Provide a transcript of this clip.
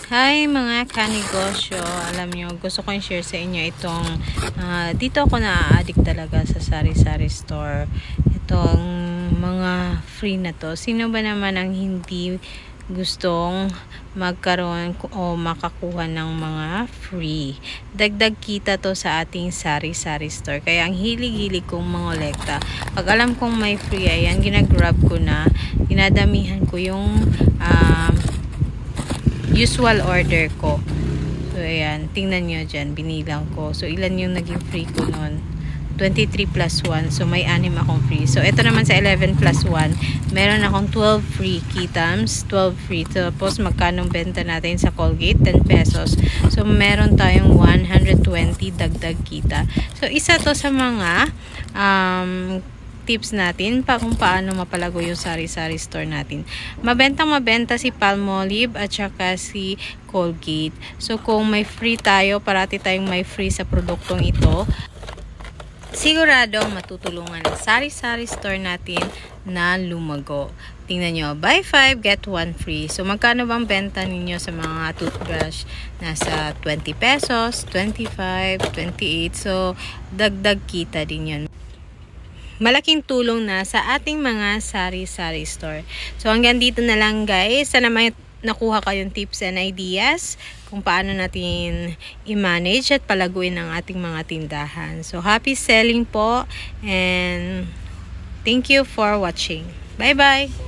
Hi mga kanegosyo, alam nyo, gusto ko i-share sa inyo itong dito ako na-addict talaga sa sari-sari store. Itong mga free na to. Sino ba naman ang hindi gustong magkaroon o makakuha ng mga free? Dagdag kita to sa ating sari-sari store. Kaya ang hilig-hilig kong mangolekta. Pag alam kong may free, ayan, ginagrab ko na. Dinadamihan ko yung usual order ko. So, ayan. Tingnan nyo dyan. Binilang ko. So, ilan yung naging free ko nun? 23 plus 1. So, may 6 akong free. So, ito naman sa 11 plus 1. Meron akong 12 free kitams. 12 free. Tapos, magkanong benta natin sa Colgate? 10 pesos. So, meron tayong 120 dagdag kita. So, isa to sa mga tips natin kung paano mapalago yung sari-sari store natin. Mabenta si Palmolive at saka si Colgate. So kung may free tayo, parati tayong may free sa produktong ito, siguradong matutulungan ang sari-sari store natin na lumago. Tingnan nyo, buy 5, get 1 free. So magkano bang benta ninyo sa mga toothbrush? Nasa 20 pesos, 25, 28. So dagdag kita din yun. Malaking tulong na sa ating mga sari-sari store. So hanggang dito na lang guys. Sana may nakuha kayong tips and ideas kung paano natin i-manage at palaguin ang ating mga tindahan. So happy selling po and thank you for watching. Bye bye!